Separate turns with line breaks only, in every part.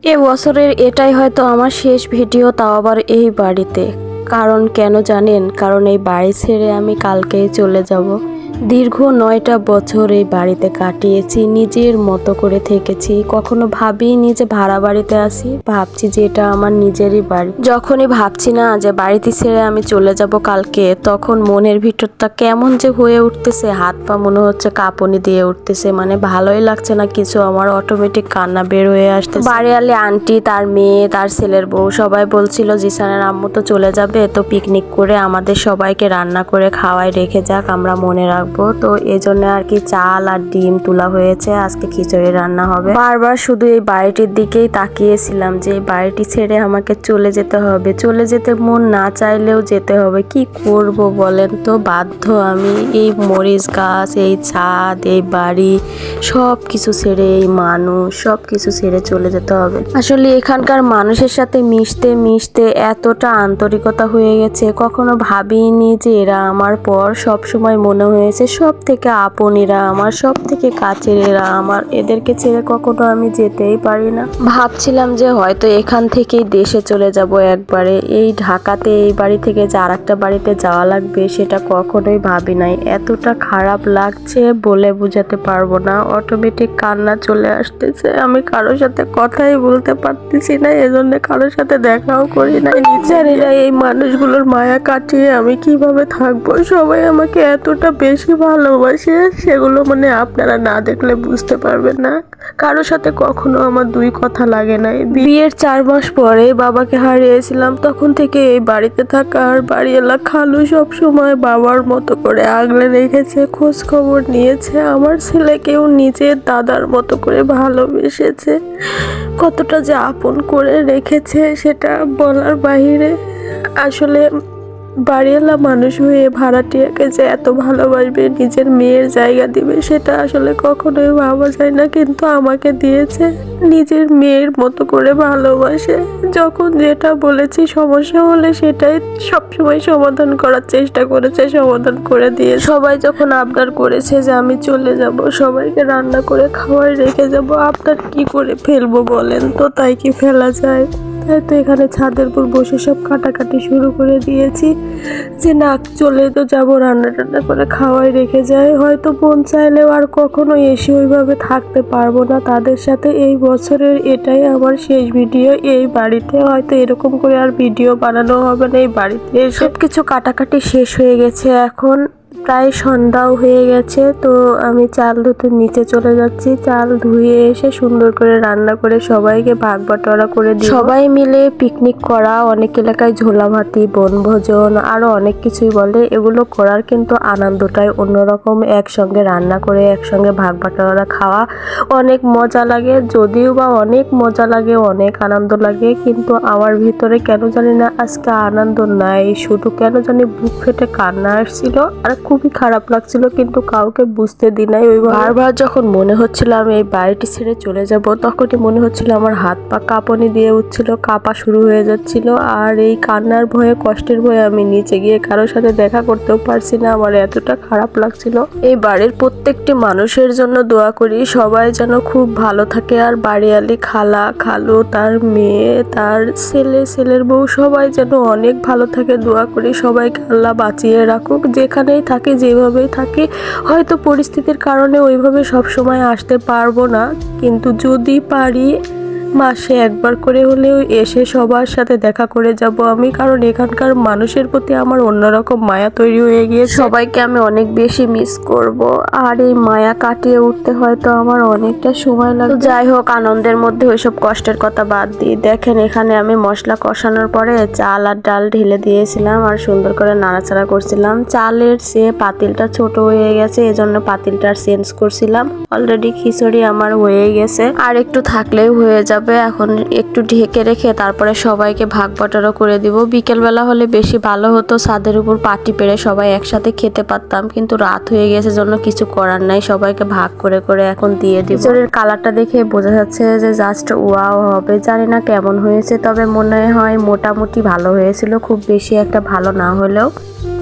এবছরের এটাই হয়তো আমার শেষ ভিডিও, তাও আবার এই বাড়িতে। কারণ কেন জানেন? কারণ এই বাড়ি ছেড়ে আমি কালকেই চলে যাব। দীর্ঘ 9টা বছর এই বাড়িতে কাটিয়েছি, নিজের মতো করে থেকেছি। কখনো ভাবিনি যে ভাড়া বাড়িতে আসি, ভাবছি যে এটা আমার নিজেরই বাড়ি। যখনই ভাবছি না যে বাড়িতে ছেড়ে আমি চলে যাব কালকে, তখন মনের ভিতরটা কেমন যে হয়ে উঠতেছে, হাত পা মনে হচ্ছে কাঁপুনি দিয়ে উঠতেছে। মানে ভালোই লাগছে না কিছু, আমার অটোমেটিক কান্না বের হয়ে আসতেছে। বাড়িওয়ালি আন্টি, তার মেয়ে, তার ছেলের বউ সবাই বলছিল জিসানের আম্মু তো চলে যাবে, তো পিকনিক করে আমাদের সবাইকে রান্না করে খাওয়াই রেখে যাক, আমরা মনে রাখবো। তো এই জন্য আর কি চাল আর ডিম তোলা হয়েছে, আজকে খিচুড়ি রান্না হবে। বারবার শুধু এই বাড়িটির দিকেই তাকিয়েছিলাম যে এই বাড়িটি ছেড়ে আমাকে চলে যেতে হবে, চলে যেতে মন না চাইলেও যেতে হবে। কি করব বলেন তো, বাধ্য আমি। এই মরিচ গাছ, এই ছাদ, এই বাড়ি সব কিছু ছেড়ে, এই মানুষ সব কিছু ছেড়ে চলে যেতে হবে। আসলে এখানকার মানুষের সাথে মিশতে মিশতে এতটা আন্তরিকতা হয়ে গেছে, কখনো ভাবিনি যে এরা আমার পর। সব সময় মনে হয়েছে সব থেকে আপন এরা আমার, সব থেকে কাছের এরা আমার। এদেরকে ছেড়ে কখনো আমি যেতেই পারি না। ভাবছিলাম যে হয়তো এখান থেকেই দেশে চলে যাব একবারে। এই ঢাকাতে এই বাড়ি থেকে যে আর একটা বাড়িতে যাওয়া লাগবে সেটা কখনোই ভাবি নাই। এতটা খারাপ লাগছে বলে বোঝাতে পারবো না, অটোমেটিক কান্না চলে আসতেছে। আমি কারোর সাথে কথাই বলতে পারতেছি না, এজন্য কারোর সাথে দেখাও করি না। জানি না এই মানুষগুলোর মায়া কাটিয়ে আমি কিভাবে থাকবো। সবাই আমাকে এতটা বেশি ভালোবাসে, সেগুলো মানে আপনারা না দেখলে বুঝতে পারবেন না। কারোর সাথে কখনো আমার দুই কথা লাগে নাই। বিয়ের 4 মাস পরে বাবাকে হারিয়েছিলাম, তখন থেকে এই বাড়িতে থাকা আর বাড়িওয়ালা খালু সব সময় বাবার মতো করে আগলে রেখেছে, খোঁজ খবর নিয়েছে। আমার ছেলেকেও নিজের দাদার মতো করে ভালোবেসেছে। কতটা যে আপন করে রেখেছে সেটা বলার বাহিরে। আসলে বাড়িওয়ালা মানুষ হয়ে ভাড়াটিয়াকে যে এত ভালোবাসবে, নিজের মেয়ের জায়গা দিবে, সেটা আসলে কখনোই ভাবা যায় না। কিন্তু আমাকে দিয়েছে, নিজের মেয়ের মতো করে ভালোবাসে। যখন যেটা বলেছি সমস্যা হলে সেটাই সবসময় সমাধান করার চেষ্টা করেছে, সমাধান করে দিয়ে। সবাই যখন আবদার করেছে যে আমি চলে যাব, সবাইকে রান্না করে খাওয়াই রেখে যাব, আবদার কি করে ফেলবো বলেন তো? তাই কি ফেলা যায়? তাই তো এখানে ছাদের উপর বসে সব কাটাকাটি শুরু করে দিয়েছি যে না, চলে তো যাবো, রান্না টান্না করে খাওয়াই রেখে যায়। হয়তো মন চাইলেও আর কখনো এসে ওইভাবে থাকতে পারবো না তাদের সাথে। এই বছরের এটাই আমার শেষ ভিডিও এই বাড়িতে। হয়তো এরকম করে আর ভিডিও বানানো হবে না এই বাড়িতে। সব কিছু কাটাকাটি শেষ হয়ে গেছে, এখন প্রায় সন্ধ্যাও হয়ে গেছে। তো আমি চাল ধুতে নিচে চলে যাচ্ছি। চাল ধুয়ে এসে সুন্দর করে রান্না করে সবাইকে ভাগ বাটোয়ারা করে দিই। সবাই মিলে পিকনিক করা, অনেক এলাকায় ঝোলাভাতি, বনভোজন, আরো অনেক কিছুই বলে। এগুলো করার কিন্তু আনন্দটাই অন্যরকম। একসঙ্গে রান্না করে একসঙ্গে ভাগ বাটোয়ারা খাওয়া অনেক মজা লাগে। যদিও বা অনেক মজা লাগে, অনেক আনন্দ লাগে, কিন্তু আমার ভিতরে কেন জানি না আজকে আনন্দ নাই, শুধু কেন জানি বুক ফেটে কান্না আসছিল আর খুবই খারাপ লাগছিল, কিন্তু কাউকে বুঝতে দিই নাই। ওই বারবার যখন মনে হচ্ছিল আমি এই বাড়িটি ছেড়ে চলে যাব, তখনই মনে হচ্ছিল আমার হাত পা কাঁপুনি দিয়ে উঠছিল, কাঁপা শুরু হয়ে যাচ্ছিল। আর এই কান্নার ভয়ে, কষ্টের ভয়ে আমি নিচে গিয়ে কারোর সাথে দেখা করতেও পারছি না, আমার এতটা খারাপ লাগছিল। এই বাড়ির প্রত্যেকটি মানুষের জন্য দোয়া করি, সবাই যেন খুব ভালো থাকে। আর বাড়িয়ালি খালা, খালু, তার মেয়ে, তার ছেলে, ছেলের বউ সবাই যেন অনেক ভালো থাকে, দোয়া করি। সবাইকে আল্লাহ বাঁচিয়ে রাখুক, যেখানেই থাকি, যেভাবেই থাকি। হয়তো পরিস্থিতির কারণে ওইভাবে সব সময় আসতে পারবো না, কিন্তু যদি পারি মাসে একবার করে হলেও এসে সবার সাথে দেখা করে যাব আমি। কারণ এখানকার মানুষের প্রতি আমার অন্যরকম মায়া তৈরি হয়ে গিয়েছে। সবাইকে আমি অনেক বেশি মিস করব, আর এই মায়া কাটিয়ে উঠতে হয়তো আমার অনেকটা সময় লাগবে। যাই হোক, আনন্দের মধ্যে ওইসব কষ্টের কথা বাদ দিই। দেখেন এখানে আমি মশলা কষানোর পরে চাল আর ডাল ঢেলে দিয়েছিলাম আর সুন্দর করে নাড়াচাড়া করছিলাম। চালের চেয়ে পাতিলটা ছোট হয়ে গেছে, এজন্য পাতিলটা চেঞ্জ করছিলাম। অলরেডি খিচুড়ি আমার হয়ে গেছে, আর একটু থাকলেই হয়ে যাবে। এখন একটু ঢেকে রেখে তারপরে সবাইকে ভাগ বাটোয়ারা করে দিব। বিকেলবেলা হলে বেশি ভালো হতো, ছাদের উপর পাটি পেরে সবাই একসাথে খেতে পারতাম, কিন্তু রাত হয়ে গেছে জন্য কিছু করার নাই, সবাইকে ভাগ করে করে এখন দিয়ে দিব। খিচুড়ির কালারটা দেখে বোঝা যাচ্ছে যে জাস্ট ওয়াও হবে। জানি না কেমন হয়েছে, তবে মনে হয় মোটামুটি ভালো হয়েছিল, খুব বেশি একটা ভালো না হলেও।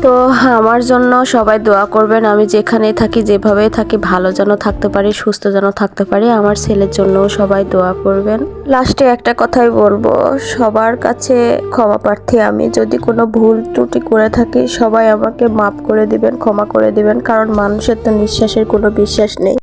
তো আমার জন্য সবাই দোয়া করবেন, আমি যেখানেই থাকি যেভাবেই থাকি ভালো যেন থাকতে পারি, সুস্থ যেন থাকতে পারি। আমার ছেলের জন্যও সবাই দোয়া করবেন। লাস্টে একটা কথাই বলবো, সবার কাছে ক্ষমা প্রার্থী আমি। যদি কোনো ভুল ত্রুটি করে থাকি সবাই আমাকে মাফ করে দিবেন, ক্ষমা করে দিবেন, কারণ মানুষের তো নিঃশ্বাসের কোনো বিশ্বাস নেই।